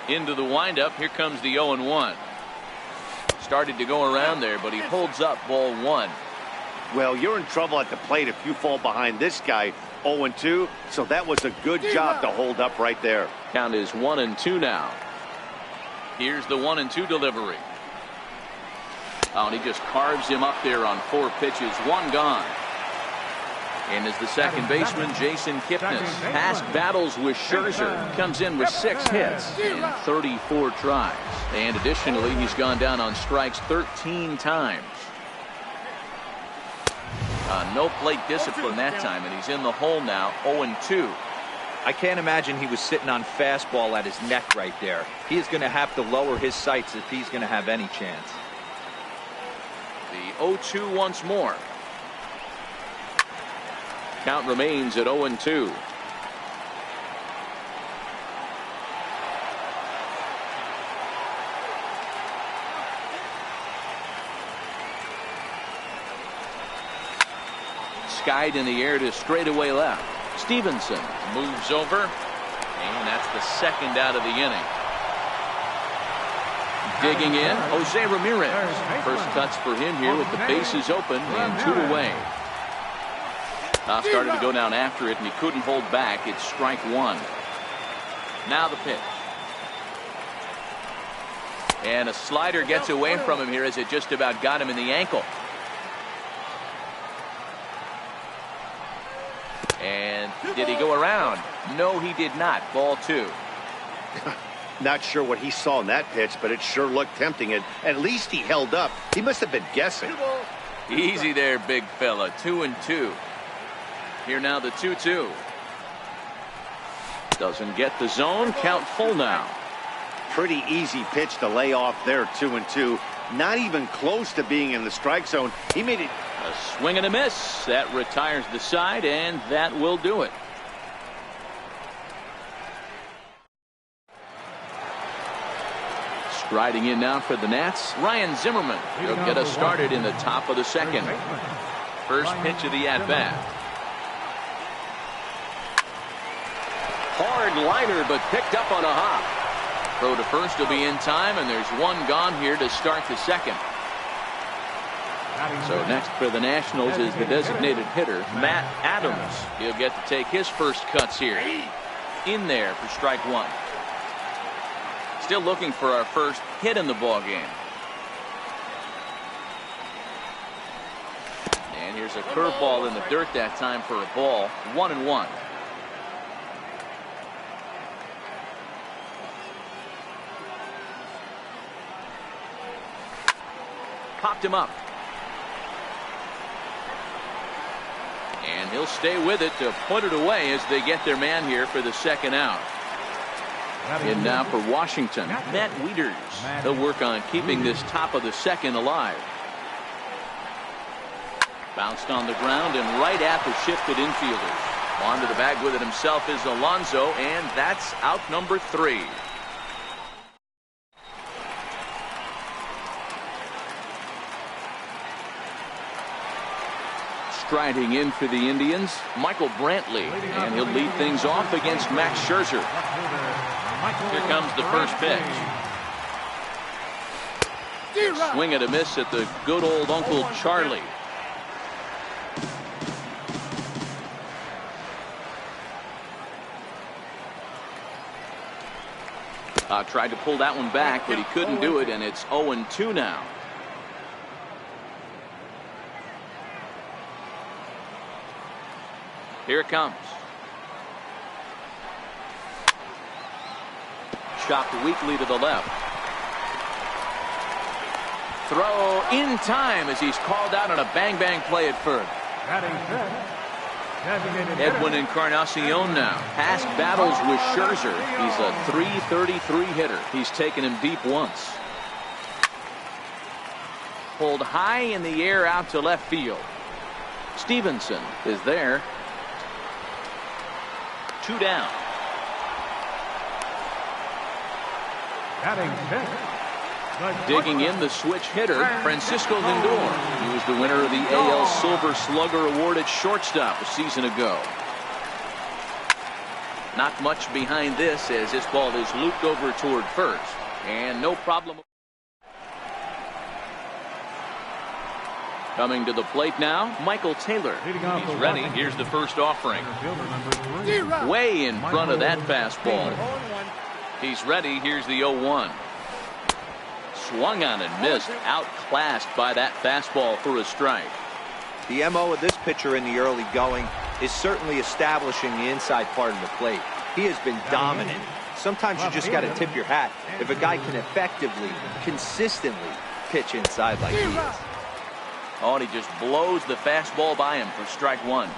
Into the windup. Here comes the 0-1. Started to go around there, but he holds up ball 1. Well, you're in trouble at the plate if you fall behind this guy 0-2, so that was a good job to hold up right there. Count is 1-2 now. Here's the 1-2 delivery. Oh, and he just carves him up there on 4 pitches. 1 gone. And as the second baseman, Jason Kipnis. Past battles with Scherzer. Comes in with 6 hits in 34 tries. And additionally, he's gone down on strikes 13 times. No plate discipline that time, and he's in the hole now, 0-2. I can't imagine he was sitting on fastball at his neck right there. He is going to have to lower his sights if he's going to have any chance. The 0-2 once more. Count remains at 0-2. Skied in the air to straightaway left. Stevenson moves over, and that's the second out of the inning. Digging in, Jose Ramirez. First cuts for him here with the bases open and 2 away. Started to go down after it, and he couldn't hold back. It's strike 1. Now the pitch. And a slider gets away from him here as it just about got him in the ankle. And did he go around? No, he did not. Ball 2. Not sure what he saw in that pitch, but it sure looked tempting. And at least he held up. He must have been guessing. Easy there, big fella. 2-2. Here now the 2-2. Doesn't get the zone. Count full now. Pretty easy pitch to lay off there, 2-2. Not even close to being in the strike zone. He made it. A swing and a miss. That retires the side, and that will do it. Striding in now for the Nats, Ryan Zimmerman. He'll get us started in the top of the second. First pitch of the at-bat. Hard liner, but picked up on a hop. Throw to first will be in time, and there's 1 gone here to start the second. So next for the Nationals is the designated hitter, Matt Adams. He'll get to take his first cuts here. In there for strike 1. Still looking for our first hit in the ball game. And here's a curveball in the dirt that time for a ball. 1-1. Popped him up. And he'll stay with it to put it away as they get their man here for the second out. And now for Washington, Matt Wieters. He'll work on keeping this top of the second alive. Bounced on the ground and right at the shifted infielders. Onto the bag with it himself is Alonso, and that's out number 3. Striding in for the Indians, Michael Brantley, and he'll lead things off against Max Scherzer. Here comes the first pitch. Swing and a miss at the good old Uncle Charlie. Tried to pull that one back, but he couldn't do it, and it's 0-2 now. Here it comes. Chopped weakly to the left. Throw in time as he's called out on a bang-bang play at first. Edwin Encarnacion now. Past battles with Scherzer. He's a .333 hitter. He's taken him deep once. Pulled high in the air out to left field. Stevenson is there. 2 down. Digging in the switch hitter, Francisco Lindor. He was the winner of the AL Silver Slugger Award at shortstop a season ago. Not much behind this as this ball is looped over toward first. And no problem. Coming to the plate now, Michael Taylor. He's ready. Here's the first offering. Way in front of that fastball. He's ready. Here's the 0-1. Swung on and missed. Outclassed by that fastball for a strike. The MO of this pitcher in the early going is certainly establishing the inside part of the plate. He has been dominant. Sometimes you just got to tip your hat if a guy can effectively, consistently pitch inside like he is. Oh, and he just blows the fastball by him for strike one.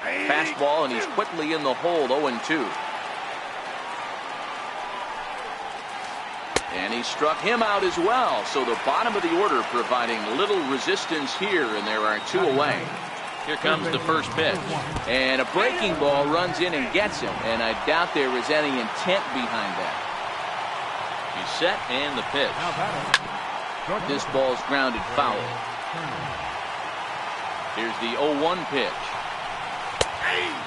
Fastball, and he's quickly in the hole, 0-2. And he struck him out as well. So the bottom of the order providing little resistance here, and there are two away. Here comes the first pitch. And a breaking ball runs in and gets him. And I doubt there was any intent behind that. He's set, and the pitch. This ball's grounded foul. Here's the 0-1 pitch.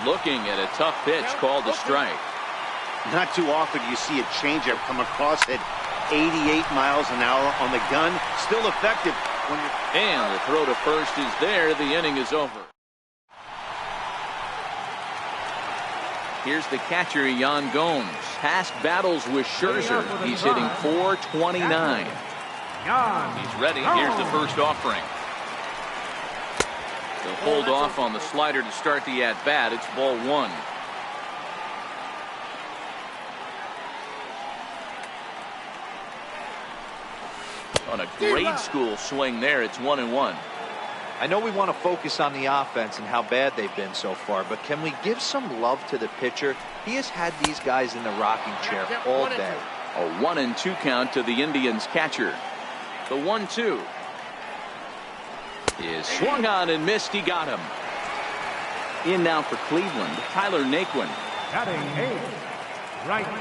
Looking at a tough pitch called a strike. Not too often do you see a changeup come across at 88 miles an hour on the gun. Still effective. And the throw to first is there. The inning is over. Here's the catcher, Yan Gomes. Past battles with Scherzer. He's hitting .429. He's ready. Here's the first offering. They'll hold off on the slider to start the at-bat. It's ball one. On a grade school swing there, it's 1-1. I know we want to focus on the offense and how bad they've been so far, but can we give some love to the pitcher? He has had these guys in the rocking chair all day. A 1-2 count to the Indians catcher. The 1-2 is swung on and missed. He got him. In now for Cleveland, Tyler Naquin.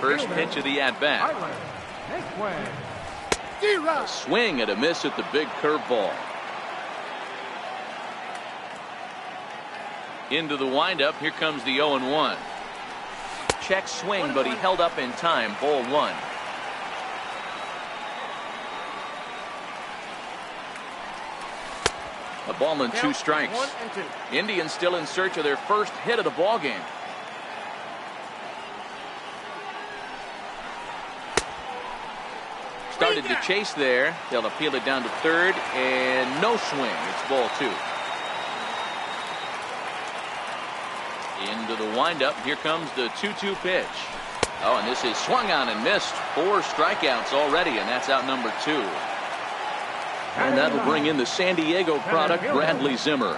First pitch of the at-bat. A swing and a miss at the big curveball. Into the windup. Here comes the 0-1. Check swing, but he held up in time. Ball one. A ball and two strikes. Indians still in search of their first hit of the ball game. Started to chase there. They'll appeal it down to third, and no swing. It's ball two. Into the windup. Here comes the 2-2 pitch. Oh, and this is swung on and missed. 4 strikeouts already, and that's out number 2. And that'll bring in the San Diego product, Bradley Zimmer.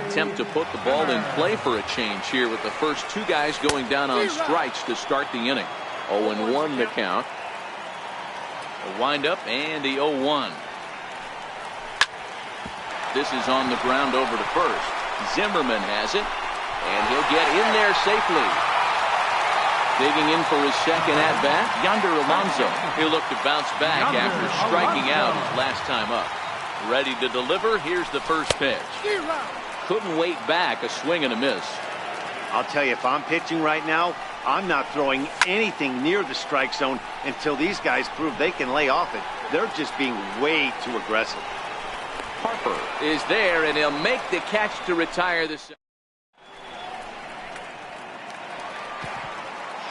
Attempt to put the ball in play for a change here with the first 2 guys going down on strikes to start the inning. 0-1 the count. A windup and the 0-1. This is on the ground over to first. Zimmerman has it, and he'll get in there safely. Digging in for his second at-bat, Yonder Alonso. He'll look to bounce back after striking out his last time up. Ready to deliver. Here's the first pitch. Couldn't wait back. A swing and a miss. I'll tell you, if I'm pitching right now, I'm not throwing anything near the strike zone until these guys prove they can lay off it. They're just being way too aggressive. Harper is there, and he'll make the catch to retire this.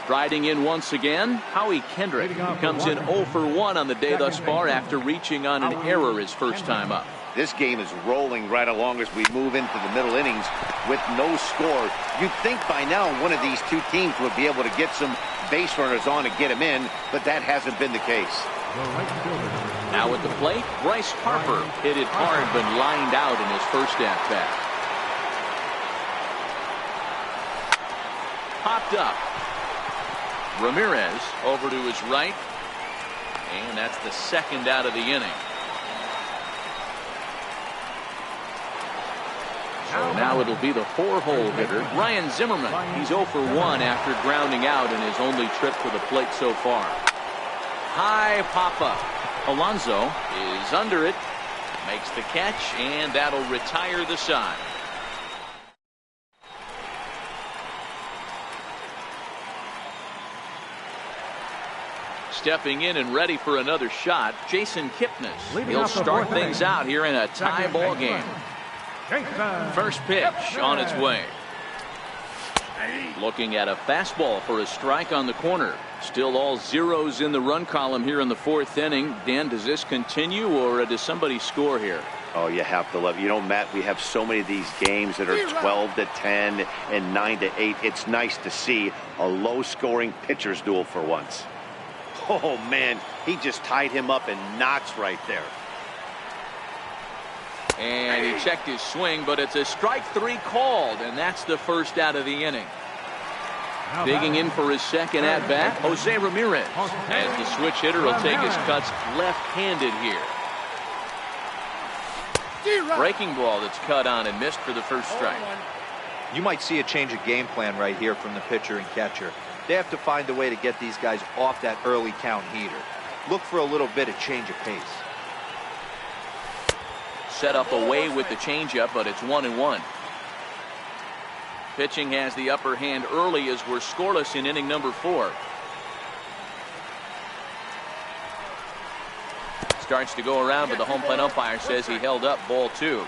Striding in once again, Howie Kendrick comes in 0 for 1 on the day thus far after reaching on an error his first time up. This game is rolling right along as we move into the middle innings with no score. You'd think by now one of these 2 teams would be able to get some base runners on and get them in, but that hasn't been the case. Now at the plate, Bryce Harper hit it hard but lined out in his first at-bat. Popped up. Ramirez over to his right, and that's the second out of the inning. So now it'll be the 4-hole hitter, Ryan Zimmerman. He's 0 for 1 after grounding out in his only trip to the plate so far. High pop-up. Alonso is under it, makes the catch, and that'll retire the side. Stepping in and ready for another shot, Jason Kipnis. He'll start things out here in a tie ball game. First pitch on its way. Looking at a fastball for a strike on the corner. Still all zeros in the run column here in the fourth inning. Dan, does this continue or does somebody score here? Oh, you have to love it. You know, Matt, we have so many of these games that are 12-10 and 9-8. It's nice to see a low-scoring pitcher's duel for once. Oh, man, he just tied him up in knots right there. And he checked his swing, but it's a strike three called, and that's the first out of the inning. Digging in for his second at-bat, Jose Ramirez. As the switch hitter will take his cuts left-handed here. Breaking ball that's cut on and missed for the first strike. You might see a change of game plan right here from the pitcher and catcher. They have to find a way to get these guys off that early count heater. Look for a little bit of change of pace. Set up away with the changeup, but it's 1-1. Pitching has the upper hand early as we're scoreless in inning number 4. Starts to go around, but the home plate umpire says he held up ball 2.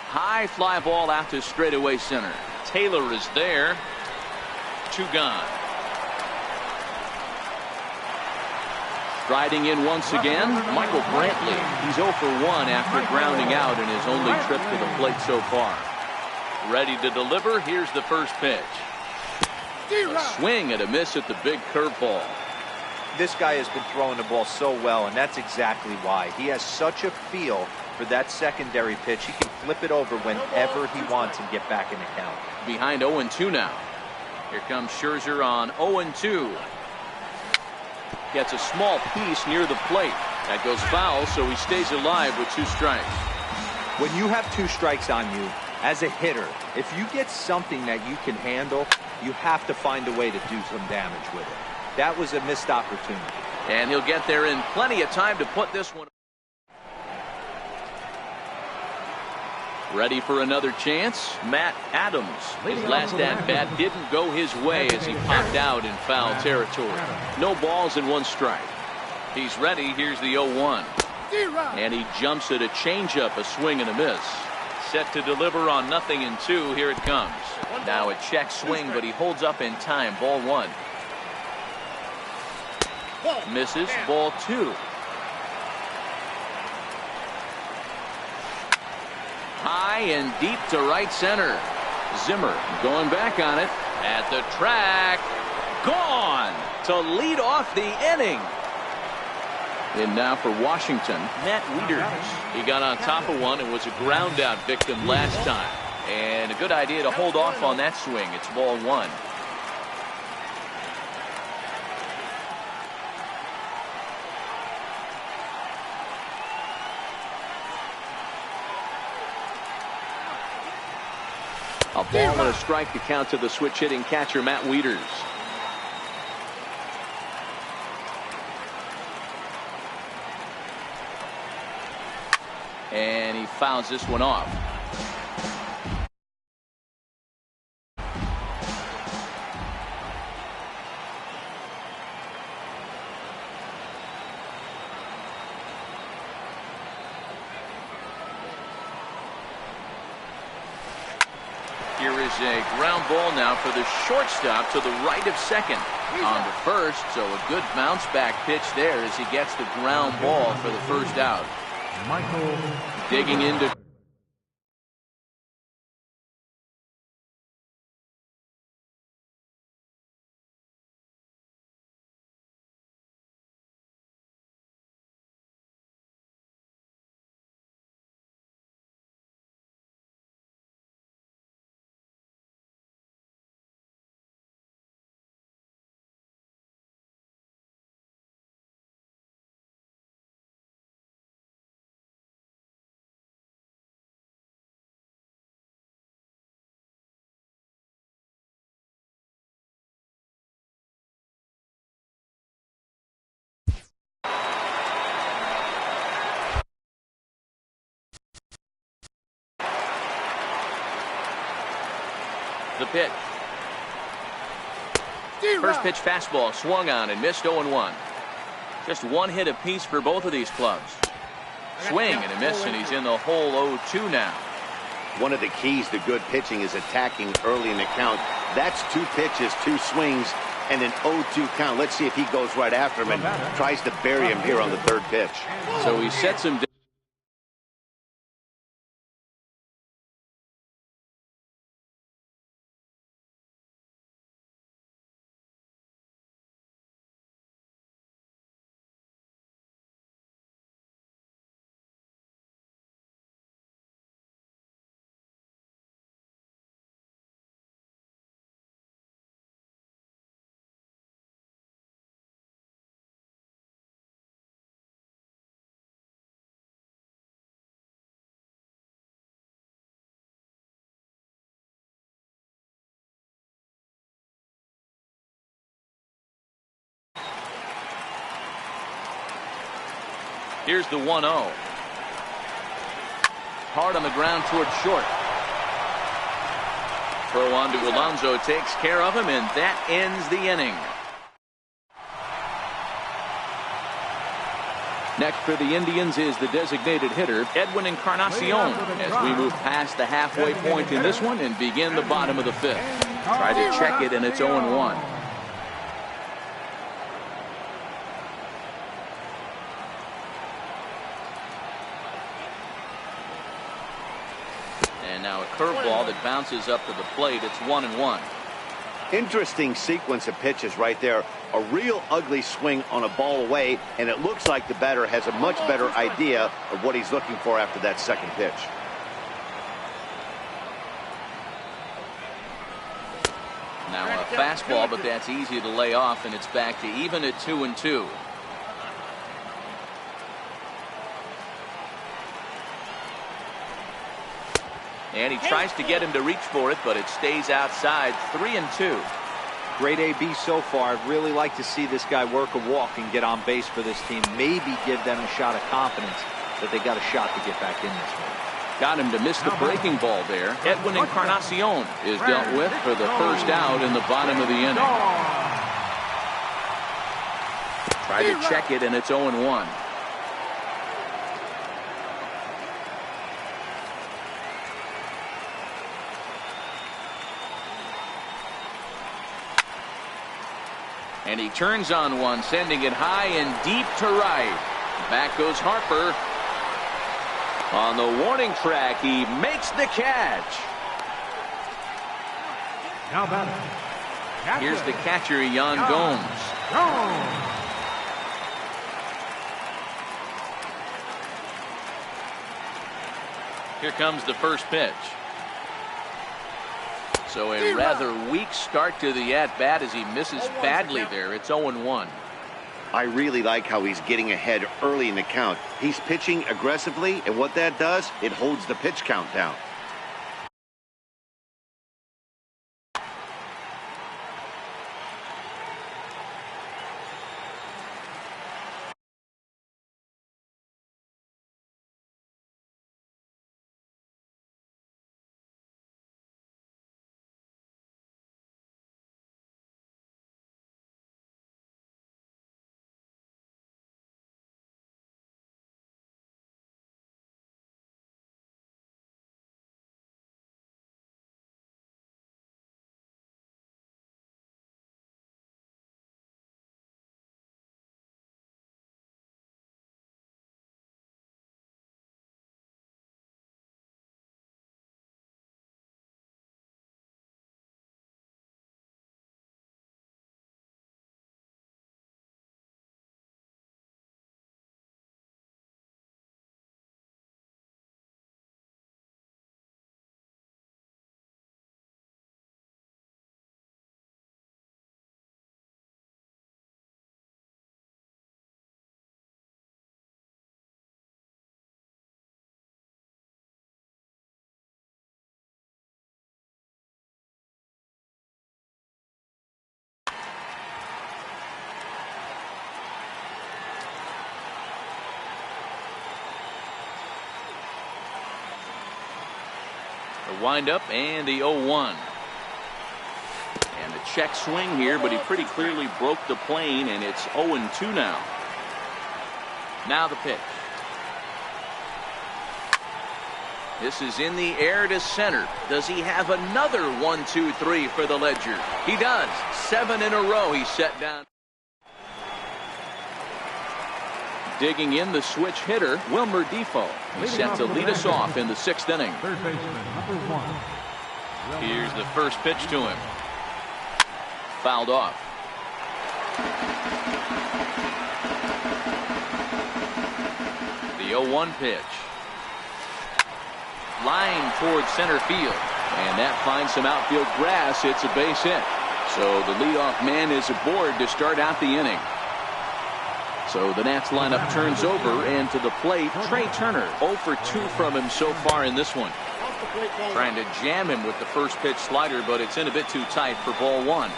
High fly ball out to straightaway center. Taylor is there. 2 gone. Striding in once again, Michael Brantley. He's 0 for 1 after grounding out in his only trip to the plate so far. Ready to deliver. Here's the first pitch. A swing and a miss at the big curveball. This guy has been throwing the ball so well, and that's exactly why. He has such a feel for that secondary pitch. He can flip it over whenever he wants and get back in the count. Behind 0-2 now. Here comes Scherzer on 0-2. Gets a small piece near the plate. That goes foul, so he stays alive with 2 strikes. When you have 2 strikes on you, as a hitter, if you get something that you can handle, you have to find a way to do some damage with it. That was a missed opportunity. And he'll get there in plenty of time to put this one. Ready for another chance? Matt Adams. His last at-bat didn't go his way as he popped out in foul territory. No balls and 1 strike. He's ready. Here's the 0-1. And he jumps at a changeup, a swing and a miss. Set to deliver on 0-2. Here it comes. Now a check swing, but he holds up in time. Ball 1. Misses. Ball 2. High and deep to right center. Zimmer going back on it. At the track. Gone to lead off the inning. And now for Washington, Matt Wieters. He got on top of one and was a ground out victim last time. And a good idea to hold off on that swing. It's ball 1. A ball and a strike to count to the switch hitting catcher Matt Wieters. And he fouls this one off. Here is a ground ball now for the shortstop to the right of second. On to first, so a good bounce back pitch there as he gets the ground ball for the first out. Digging into the pitch. First pitch fastball swung on and missed 0-1. Just one hit apiece for both of these clubs. Swing and a miss, and he's in the hole 0-2 now. One of the keys to good pitching is attacking early in the count. That's 2 pitches, 2 swings, and an 0-2 count. Let's see if he goes right after him and tries to bury him here on the 3rd pitch. So he sets him down. Here's the 1-0. Hard on the ground toward short. Throw on to Alonso takes care of him, and that ends the inning. Next for the Indians is the designated hitter, Edwin Encarnacion, as we move past the halfway point in this one and begin the bottom of the 5th. Try to check it, and it's 0-1. And now a curveball that bounces up to the plate. It's 1-1. Interesting sequence of pitches right there. A real ugly swing on a ball away, and it looks like the batter has a much better idea of what he's looking for after that 2nd pitch. Now a fastball, but that's easy to lay off, and it's back to even at 2-2. And he tries to get him to reach for it, but it stays outside. 3-2. Great AB so far. I'd really like to see this guy work a walk and get on base for this team. Maybe give them a shot of confidence that they got a shot to get back in this one. Got him to miss the breaking ball there. Edwin Encarnacion is dealt with for the 1st out in the bottom of the inning. Try to check it, and it's 0-1. And he turns on one, sending it high and deep to right. Back goes Harper. On the warning track, he makes the catch. Now batter. Here's the catcher, Yan Gomes. Here comes the first pitch. So a rather weak start to the at-bat as he misses badly there. It's 0-1. I really like how he's getting ahead early in the count. He's pitching aggressively, and what that does, it holds the pitch count down. The windup and the 0-1. check swing here, but he pretty clearly broke the plane, and it's 0-2 now. Now the pitch. This is in the air to center. Does he have another 1-2-3 for the Ledger? He does. 7 in a row he's set down. Digging in the switch hitter, Wilmer Defoe. He's set to lead us off in the 6th inning. Third baseman, number 1. Here's the first pitch to him. Fouled off. The 0-1 pitch. Line towards center field. And that finds some outfield grass. It's a base hit. So the leadoff man is aboard to start out the inning. So the Nats lineup turns over, and to the plate, Trey Turner. 0 for 2 from him so far in this one. Trying to jam him with the first pitch slider, but it's in a bit too tight for ball 1.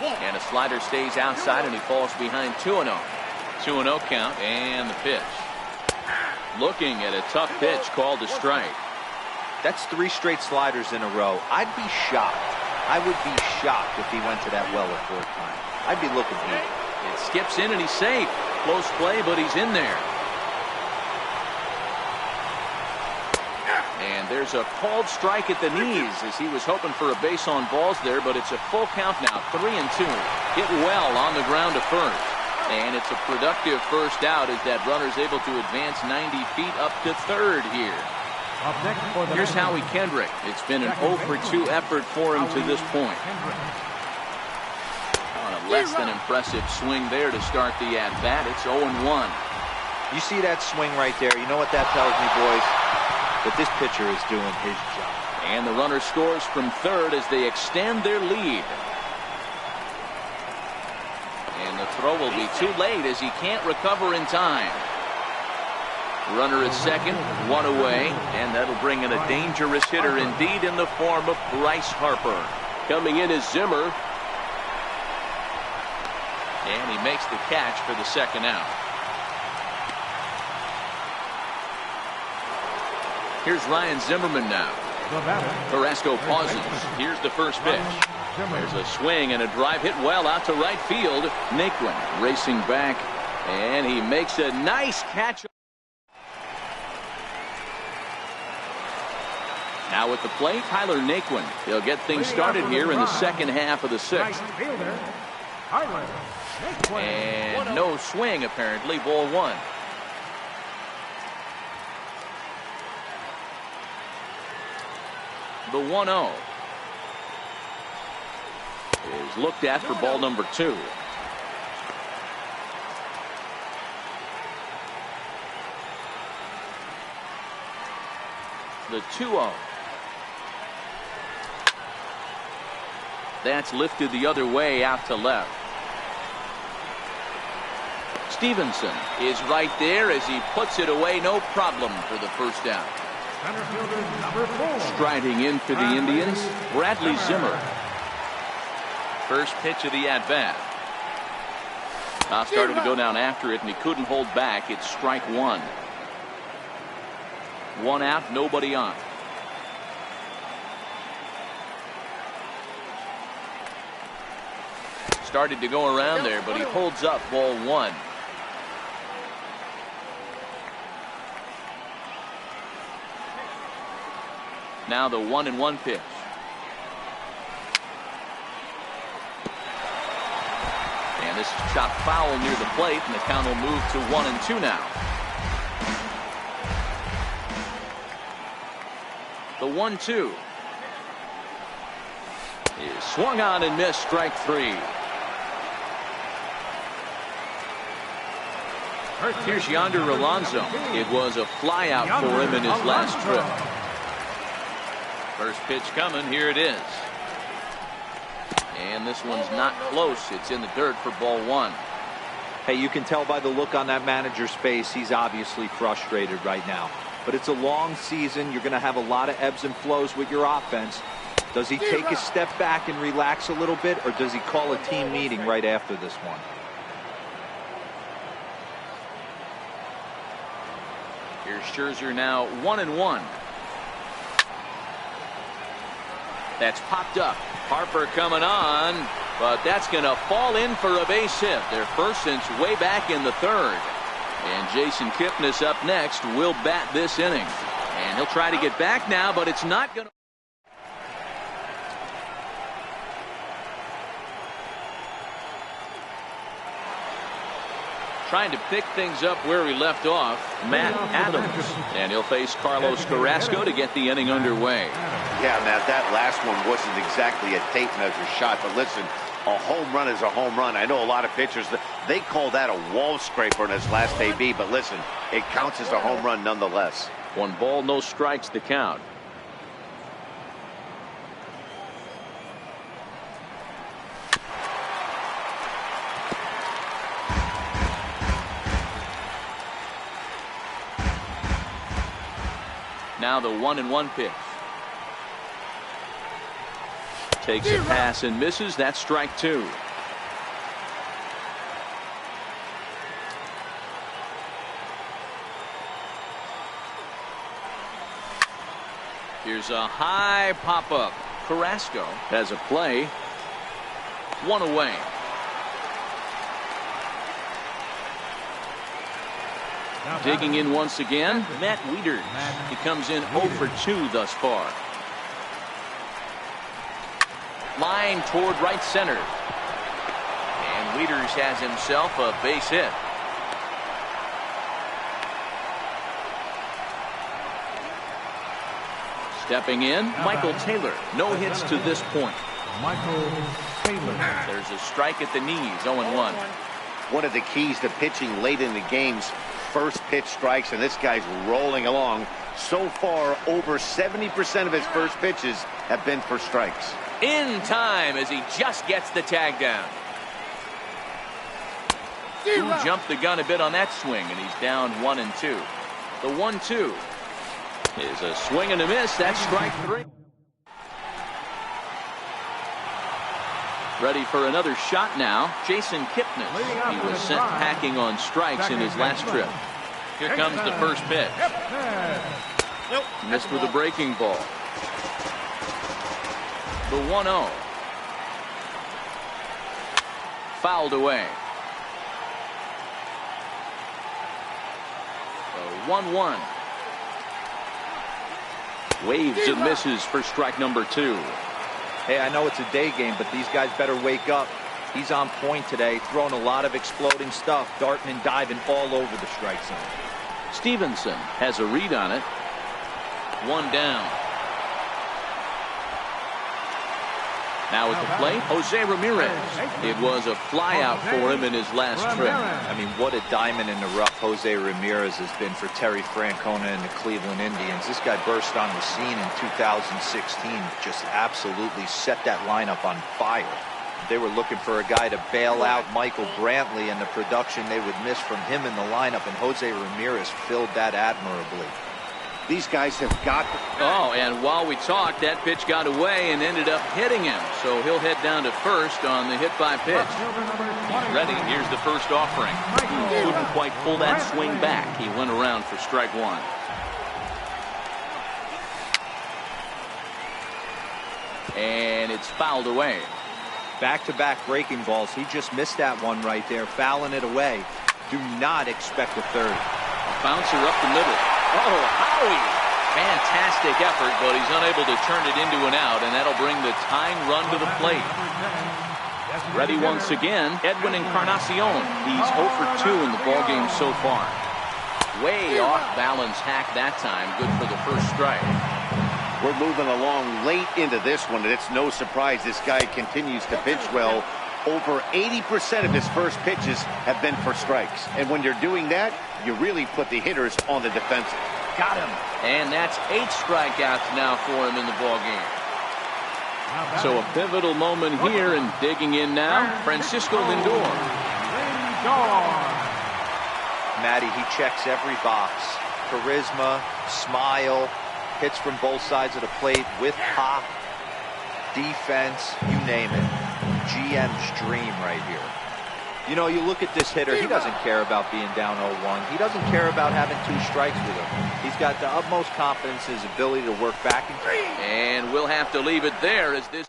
And a slider stays outside, and he falls behind 2-0. 2-0 count, and the pitch. Looking at a tough pitch called a strike. That's 3 straight sliders in a row. I'd be shocked. I would be shocked if he went to that well a 4th time. I'd be looking deep. It skips in, and he's safe. Close play, but he's in there. And there's a called strike at the knees as he was hoping for a base on balls there, but it's a full count now. 3-2. Hit well on the ground to first. And it's a productive first out as that runner's able to advance 90 feet up to third here. Here's Howie Kendrick. It's been an 0 for 2 effort for him to this point. On a less than impressive swing there to start the at-bat. It's 0-1. You see that swing right there? You know what that tells me, boys? That this pitcher is doing his job. And the runner scores from third as they extend their lead. And the throw will be too late as he can't recover in time. Runner at second, 1 away, and that'll bring in a dangerous hitter indeed in the form of Bryce Harper. Coming in is Zimmer. And he makes the catch for the 2nd out. Here's Ryan Zimmerman now. Carrasco pauses. Here's the first pitch. There's a swing and a drive hit well out to right field. Naquin racing back, and he makes a nice catch. Now at the plate, Tyler Naquin. He'll get things started here in the 2nd half of the 6th. And no swing, apparently. Ball 1. The 1-0 is looked at for ball number 2. The 2-0. That's lifted the other way out to left. Stevenson is right there as he puts it away. No problem for the first down. Center fielder number 4. Striding in for the Indians, Bradley Zimmer. First pitch of the at-bat. Now started to go down after it, and he couldn't hold back. It's strike 1. 1 out, nobody on. Started to go around there, but he holds up ball 1. Now the 1-1 pitch. And this is chopped foul near the plate, and the count will move to 1-2 now. The 1-2 is swung on and missed. Strike 3. Here's Yonder Alonso. It was a fly out for him in his last trip. First pitch coming. Here it is. And this one's not close. It's in the dirt for ball 1. Hey, you can tell by the look on that manager's face, he's obviously frustrated right now. But it's a long season. You're going to have a lot of ebbs and flows with your offense. Does he take a step back and relax a little bit, or does he call a team meeting right after this one? Here's Scherzer now 1-1. That's popped up. Harper coming on, but that's going to fall in for a base hit. Their first since way back in the third. And Jason Kipnis up next will bat this inning. And he'll try to get back now, but it's not going to. Trying to pick things up where he left off, Matt Adams. And he'll face Carlos Carrasco to get the inning underway. Yeah, Matt, that last one wasn't exactly a tape measure shot, but listen, a home run is a home run. I know a lot of pitchers, they call that a wall scraper in his last AB, but listen, it counts as a home run nonetheless. 1 ball, no strikes the count. Now the 1-1 pitch. Takes a pass and misses. That's strike 2. Here's a high pop-up. Carrasco has a play. 1 away. Digging in once again, Matt Wieters. He comes in 0 for 2 thus far. Line toward right center. And Wieters has himself a base hit. Stepping in, Michael Taylor. No hits to this point. Michael Taylor. There's a strike at the knees, 0-1. One of the keys to pitching late in the games, first pitch strikes, and this guy's rolling along. So far, over 70% of his first pitches have been for strikes. In time as he just gets the tag down. Who jumped the gun a bit on that swing, and he's down 1-2. The 1-2 is a swing and a miss. That's strike 3. Ready for another shot now. Jason Kipnis. He was sent packing on strikes in his last trip. Here comes the first pitch. Missed with a breaking ball. The 1-0. Fouled away. The 1-1. Waves and misses for strike number 2. Hey, I know it's a day game, but these guys better wake up. He's on point today, throwing a lot of exploding stuff, darting and diving all over the strike zone. Stevenson has a read on it. 1 down. Now at the plate, Jose Ramirez. It was a flyout for him in his last trip. I mean, what a diamond in the rough Jose Ramirez has been for Terry Francona and the Cleveland Indians. This guy burst on the scene in 2016, just absolutely set that lineup on fire. They were looking for a guy to bail out Michael Brantley and the production they would miss from him in the lineup, and Jose Ramirez filled that admirably. These guys have got to... Oh, and while we talked, that pitch got away and ended up hitting him. So he'll head down to first on the hit by pitch. He's ready. Here's the first offering. Couldn't quite pull that swing back. He went around for strike 1. And it's fouled away. Back-to-back breaking balls. He just missed that one right there, fouling it away. Do not expect a third. A bouncer up the middle. Oh, Howie! Fantastic effort, but he's unable to turn it into an out, and that'll bring the tying run to the plate. Ready once again, Edwin Encarnacion. He's 0 for 2 in the ballgame so far. Way off balance hack that time. Good for the first strike. We're moving along late into this one, and it's no surprise this guy continues to pitch well. Over 80% of his first pitches have been for strikes. And when you're doing that, you really put the hitters on the defensive. Got him. And that's 8 strikeouts now for him in the ballgame. So a pivotal moment here, and digging in now, Francisco Lindor. Matty, he checks every box. Charisma, smile, hits from both sides of the plate with pop, defense, you name it. GM's dream right here. You know, you look at this hitter, he doesn't care about being down 0-1. He doesn't care about having 2 strikes with him. He's got the utmost confidence in his ability to work back. And we'll have to leave it there as this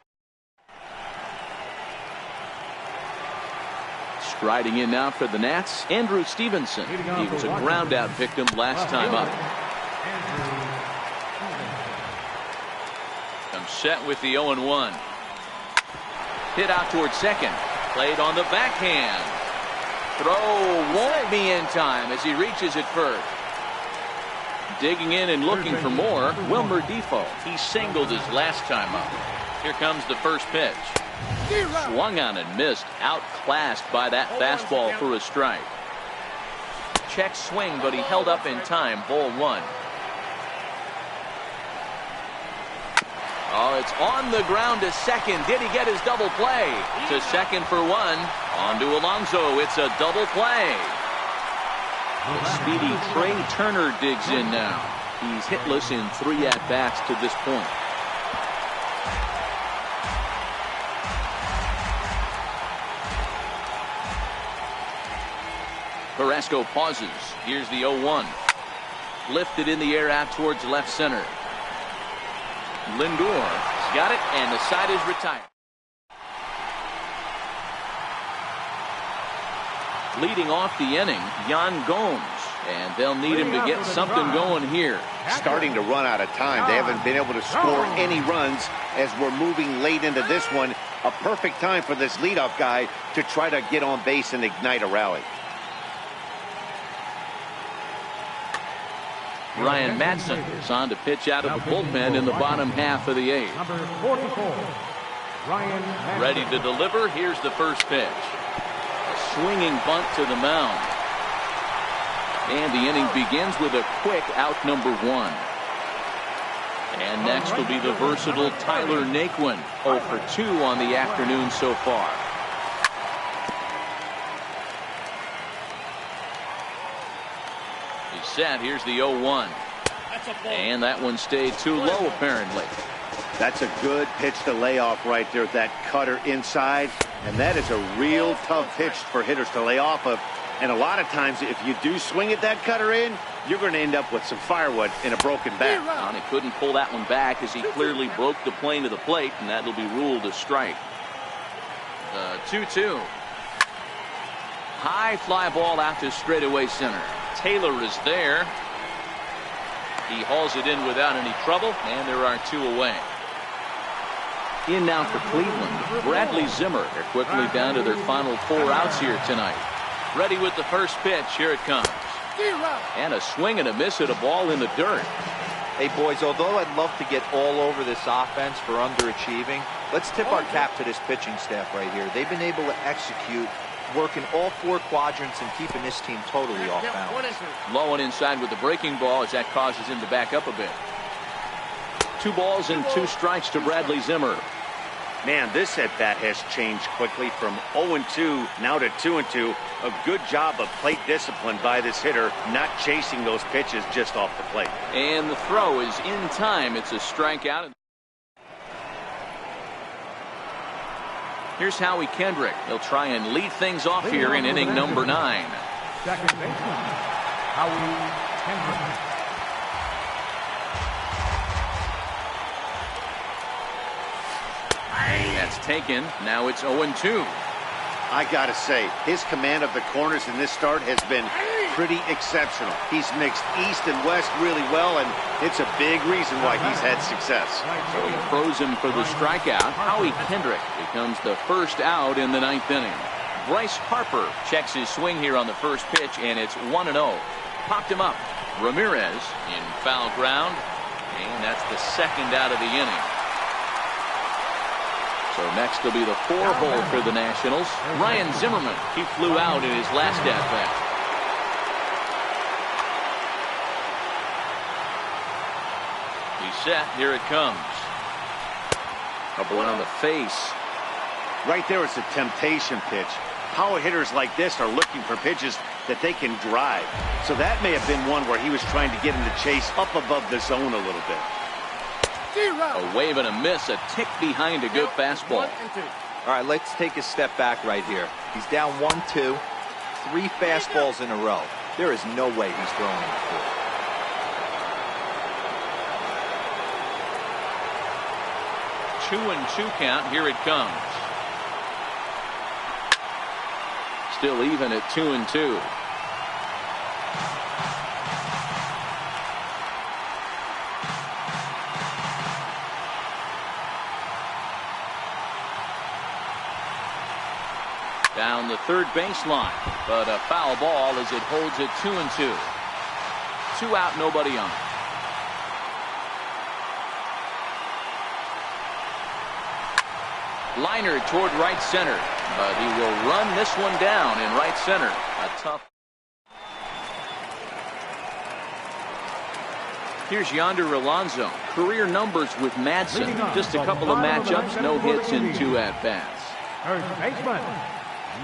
Riding in now for the Nats, Andrew Stevenson. He was a ground out victim last time up. Comes set with the 0-1. Hit out towards second. Played on the backhand. Throw won't be in time as he reaches it first. Digging in and looking for more, Wilmer Defoe. He singled his last time up. Here comes the first pitch. Swung on and missed. Outclassed by that fastball for a strike. Check swing, but he held up in time. Ball one. Oh, it's on the ground to second. Did he get his double play? To second for one. On to Alonso. It's a double play. The speedy Trey Turner digs in now. He's hitless in 3 at-bats to this point. Carrasco pauses. Here's the 0-1. Lifted in the air out towards left center. Lindor's got it, and the side is retired. Leading off the inning, Yan Gomes, and they'll need him to get something going here. Starting to run out of time. They haven't been able to score any runs as we're moving late into this one. A perfect time for this leadoff guy to try to get on base and ignite a rally. Ryan Madsen is on to pitch out of the bullpen in the bottom half of the 8th. Number 44, Ryan Madsen. Ready to deliver. Here's the first pitch. A swinging bunt to the mound. And the inning begins with a quick out number 1. And next will be the versatile Tyler Naquin. 0 for 2 on the afternoon so far. He's set. Here's the 0-1. And that one stayed too low apparently. That's a good pitch to lay off right there. That cutter inside. And that is a real tough pitch for hitters to lay off of. And a lot of times if you do swing at that cutter in, you're going to end up with some firewood in a broken bat. And he couldn't pull that one back as he clearly broke the plane of the plate, and that'll be ruled a strike. 2-2. High fly ball out to straightaway center. Taylor is there. He hauls it in without any trouble, and there are 2 away. In now for Cleveland, Bradley Zimmer. They're quickly down to their final 4 outs here tonight. Ready with the first pitch. Here it comes. And a swing and a miss at a ball in the dirt. Hey, boys, although I'd love to get all over this offense for underachieving, let's tip our cap to this pitching staff right here. They've been able to execute, working all 4 quadrants and keeping this team totally off balance. Low and inside with the breaking ball as that causes him to back up a bit. 2 balls and 2 strikes to Bradley Zimmer. Man, this at-bat has changed quickly from 0-2 now to 2-2. A good job of plate discipline by this hitter, not chasing those pitches just off the plate. And the throw is in time. It's a strikeout. Here's Howie Kendrick. He'll try and lead things off here in inning number 9. Second baseman, Howie Kendrick. That's taken. Now it's 0-2. I gotta say, his command of the corners in this start has been pretty exceptional. He's mixed east and west really well, and it's a big reason why he's had success. So he throws him for the strikeout. Howie Kendrick becomes the first out in the 9th inning. Bryce Harper checks his swing here on the first pitch, and it's 1-0. Popped him up. Ramirez in foul ground, and that's the second out of the inning. So next will be the 4-hole for the Nationals. Ryan Zimmerman, he flew out in his last at-bat. He's set. Here it comes. Up around the face. Right there, it's a temptation pitch. Power hitters like this are looking for pitches that they can drive. So that may have been one where he was trying to get him to chase up above the zone a little bit. A wave and a miss, a tick behind a good fastball. All right, let's take a step back right here. He's down 1-2, 3 fastballs in a row. There is no way he's throwing it full. Two 2-2 count. Here it comes. still even at 2-2. Down the third baseline, but a foul ball as it holds it 2-2. 2 out, nobody on. Liner toward right center, but he will run this one down in right center. A tough. Here's Yonder Alonso. Career numbers with Madsen. Just a couple of matchups, no hits and 2 at-bats. First baseman,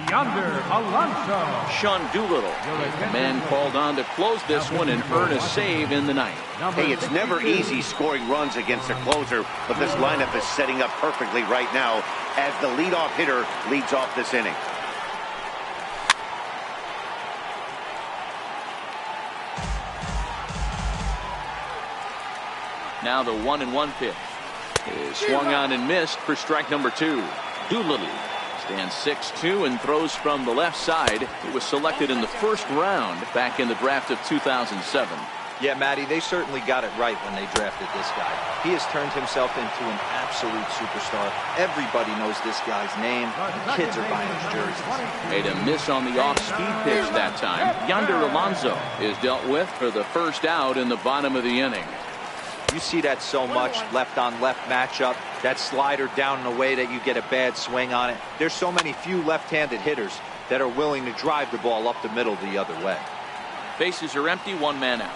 Yonder Alonso. Sean Doolittle, the man called on to close this one and earn a save in the ninth. Hey, it's never easy scoring runs against a closer, but this lineup is setting up perfectly right now as the leadoff hitter leads off this inning. Now the 1-1 pitch is swung on and missed for strike number 2. Doolittle stands 6'2" and throws from the left side. He was selected in the first round back in the draft of 2007. Yeah, Matty, they certainly got it right when they drafted this guy. He has turned himself into an absolute superstar. Everybody knows this guy's name. Kids are buying his jerseys. Made a miss on the off-speed pitch that time. Yonder Alonso is dealt with for the first out in the bottom of the inning. You see that so much, left-on-left matchup. That slider down in a way that you get a bad swing on it. There's so many few left-handed hitters that are willing to drive the ball up the middle the other way. Bases are empty, 1 man out.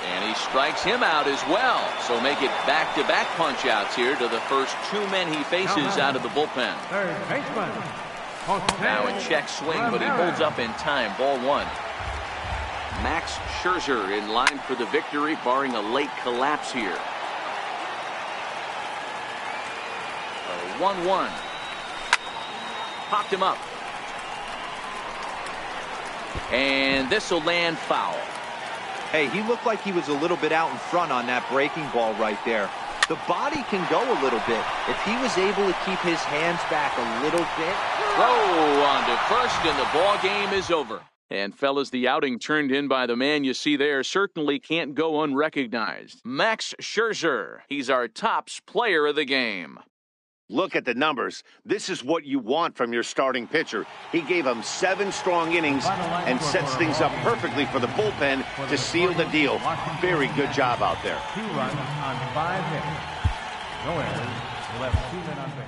And he strikes him out as well. So make it back-to-back punch-outs here to the first 2 men he faces out of the bullpen. Third baseman, Now a check swing, but he holds up in time. Ball 1. Max Scherzer in line for the victory, barring a late collapse here. 1-1. Popped him up. And this will land foul. Hey, he looked like he was a little bit out in front on that breaking ball right there. The body can go a little bit. If he was able to keep his hands back a little bit. Throw on to first, and the ball game is over. And fellas, the outing turned in by the man you see there certainly can't go unrecognized. Max Scherzer. He's our tops player of the game. Look at the numbers. This is what you want from your starting pitcher. He gave him 7 strong innings and sets things up perfectly for the bullpen to seal the deal. Very good job out there. 2 runs on 5 hits. No errors. He left 2 men on base.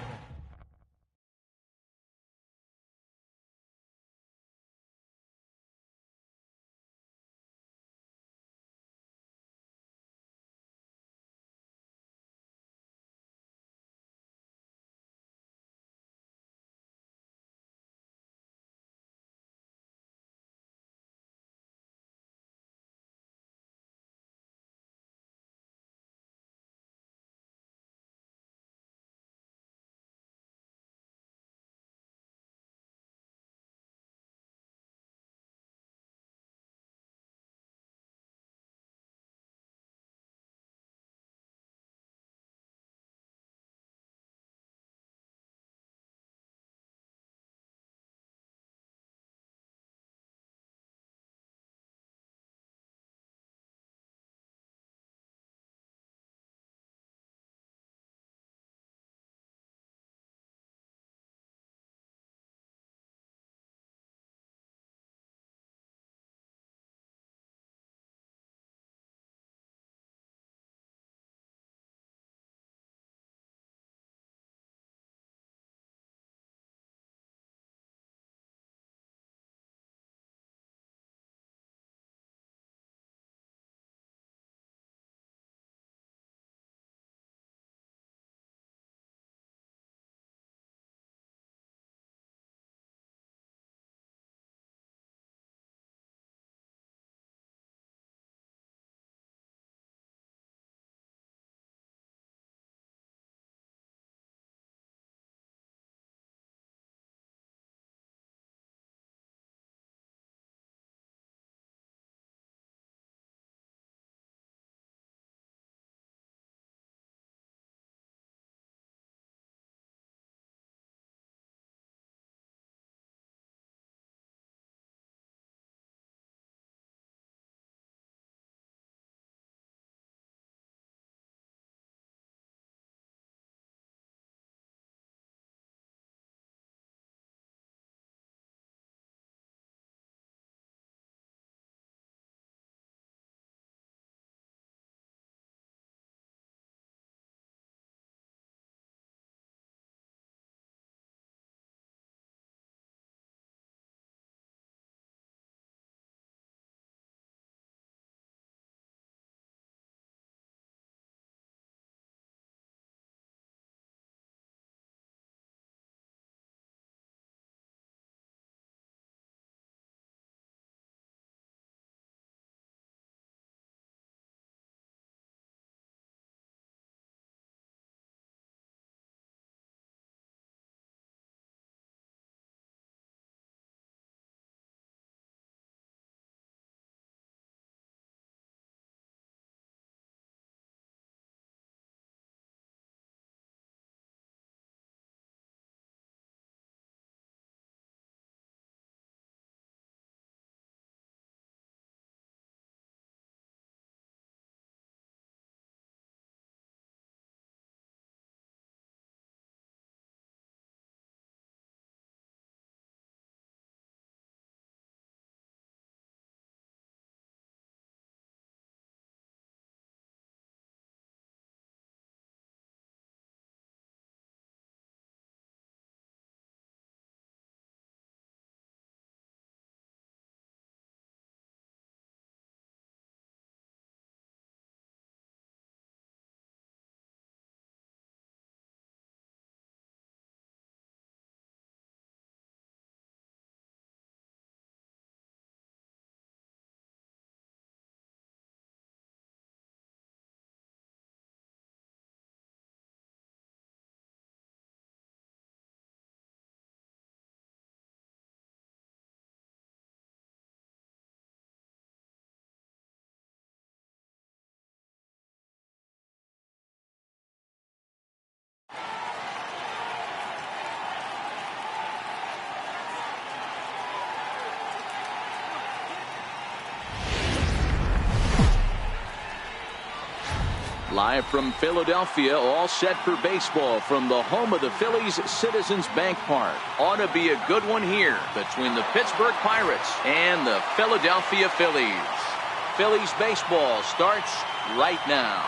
Live from Philadelphia, all set for baseball from the home of the Phillies, Citizens Bank Park. Ought to be a good one here between the Pittsburgh Pirates and the Philadelphia Phillies. Phillies baseball starts right now.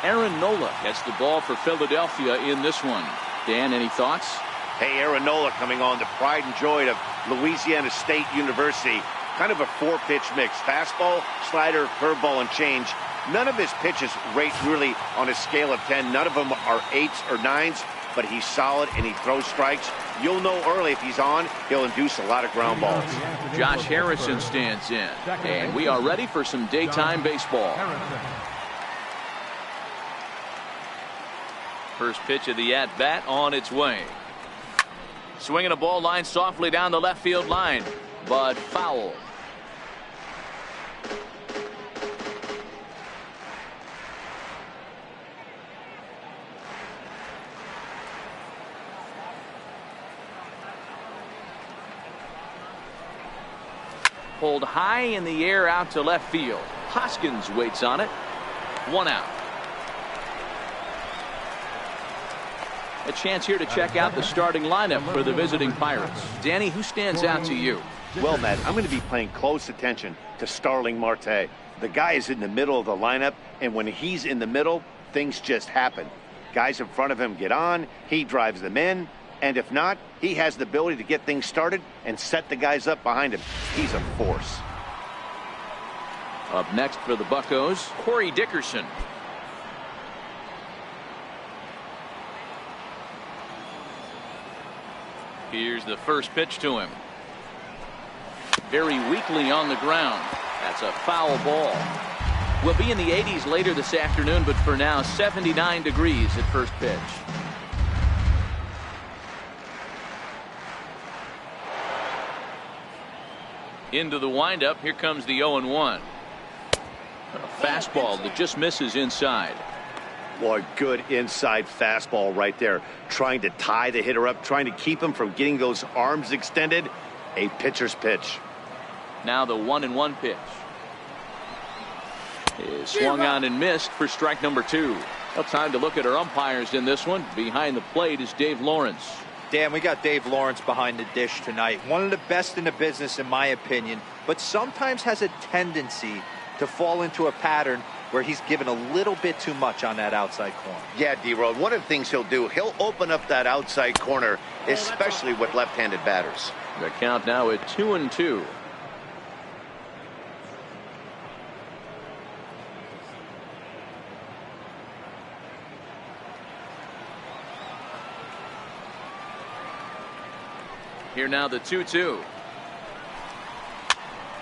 Aaron Nola gets the ball for Philadelphia in this one. Dan, any thoughts? Hey, Aaron Nola coming on, the pride and joy of Louisiana State University. Kind of a four-pitch mix. Fastball, slider, curveball, and change. None of his pitches rate really on a scale of 10. None of them are 8s or 9s, but he's solid and he throws strikes. You'll know early if he's on, he'll induce a lot of ground balls. Josh Harrison stands in, and we are ready for some daytime baseball. First pitch of the at-bat on its way. Swinging a ball line softly down the left field line, but foul. Pulled high in the air out to left field. Hoskins waits on it. 1 out. A chance here to check out the starting lineup for the visiting Pirates. Danny, who stands out to you? Well, Matt, I'm going to be paying close attention to Starling Marte. The guy is in the middle of the lineup, and when he's in the middle, things just happen. Guys in front of him get on, he drives them in, and if not, he has the ability to get things started and set the guys up behind him. He's a force. Up next for the Buccos, Corey Dickerson. Here's the first pitch to him. Very weakly on the ground. That's a foul ball. We'll be in the 80s later this afternoon, but for now, 79 degrees at first pitch. Into the windup. Here comes the 0-1. A fastball that just misses inside. Boy, good inside fastball right there. Trying to tie the hitter up, trying to keep him from getting those arms extended. A pitcher's pitch. Now the 1-1 pitch. Is swung on and missed for strike number 2. Well, time to look at our umpires in this one. Behind the plate is Dave Lawrence. Dan, we got Dave Lawrence behind the dish tonight. One of the best in the business, in my opinion, but sometimes has a tendency to fall into a pattern where he's given a little bit too much on that outside corner. Yeah, D-Road, one of the things he'll do, he'll open up that outside corner, especially with left-handed batters. The count now at 2-2. Here now the 2-2.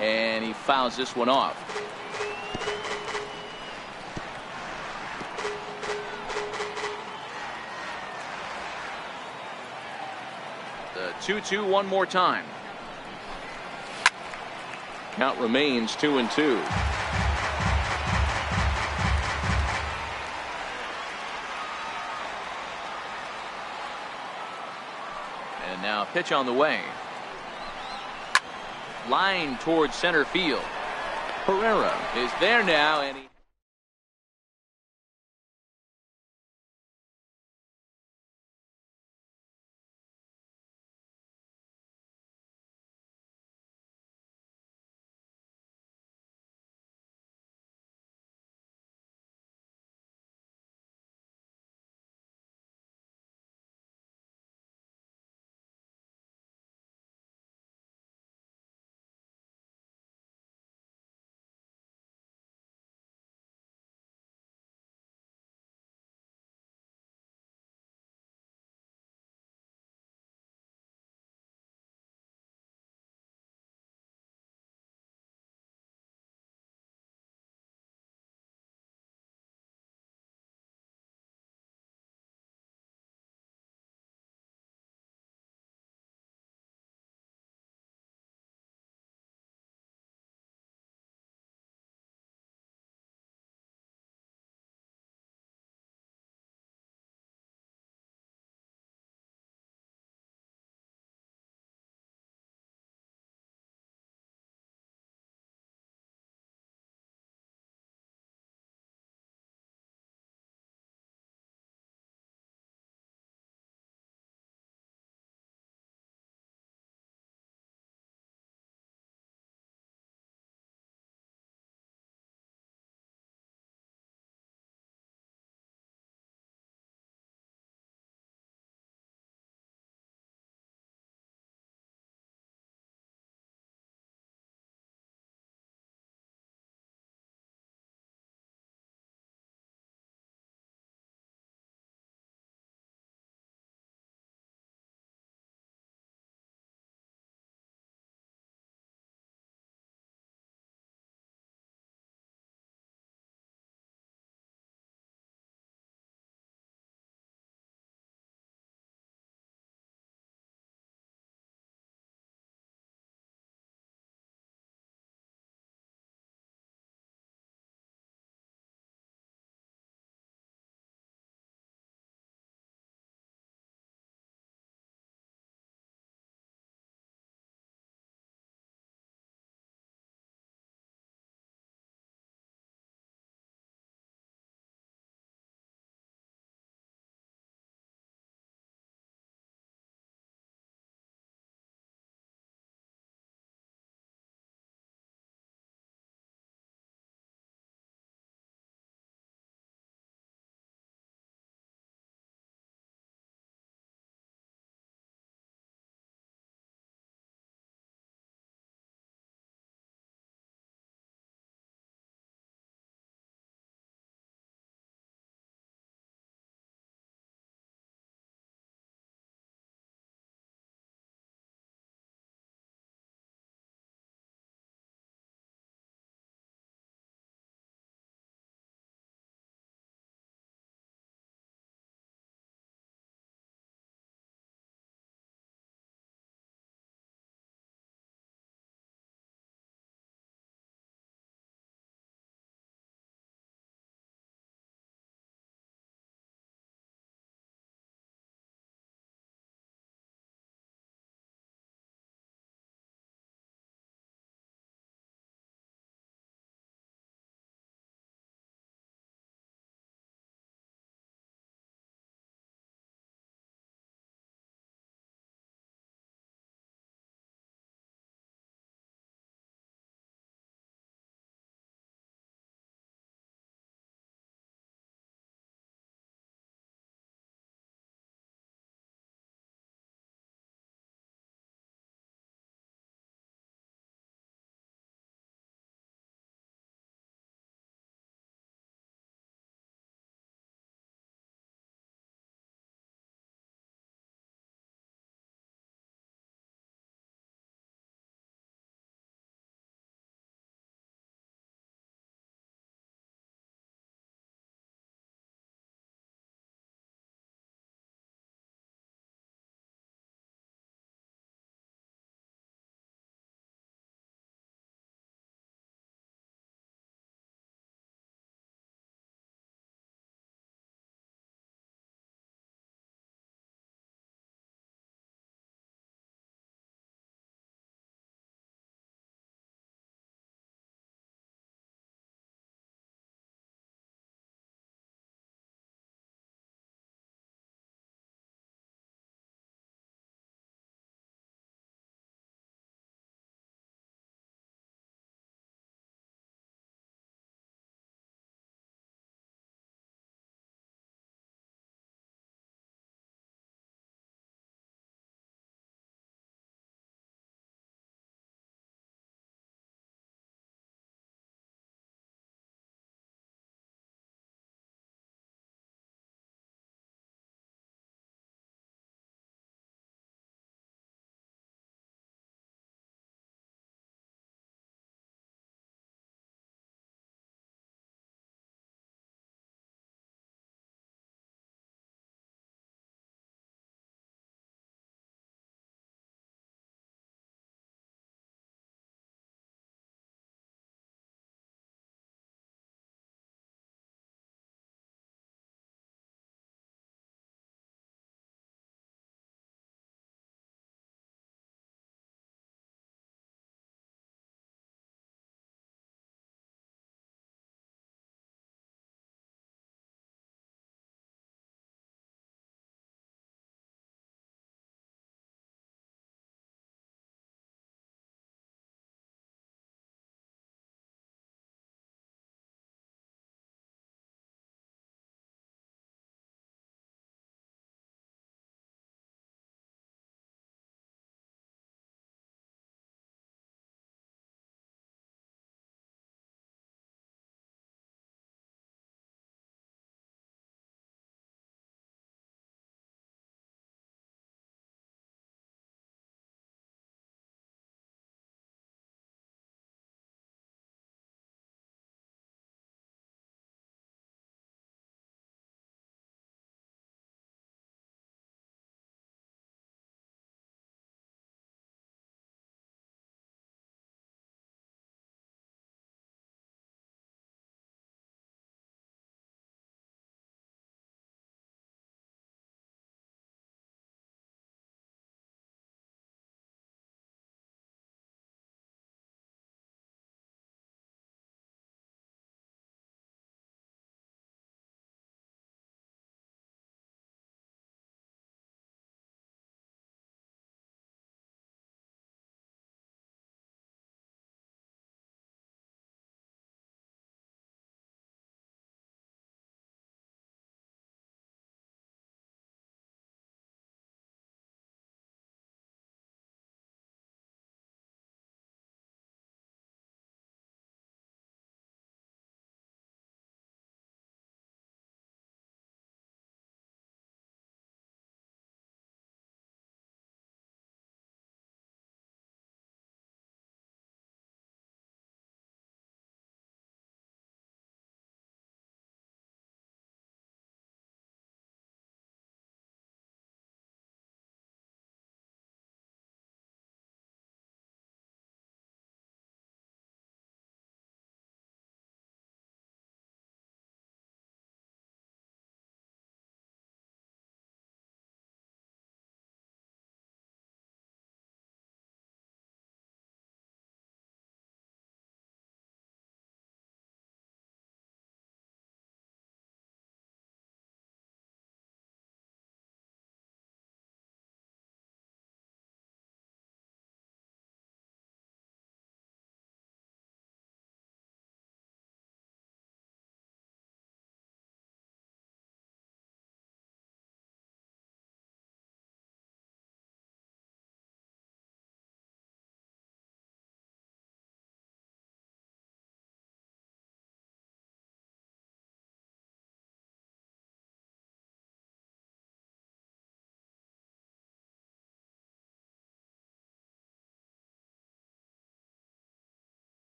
And he fouls this one off. The 2-2 one more time. Count remains 2-2. And now pitch on the way. Line towards center field. Pereira is there now, and he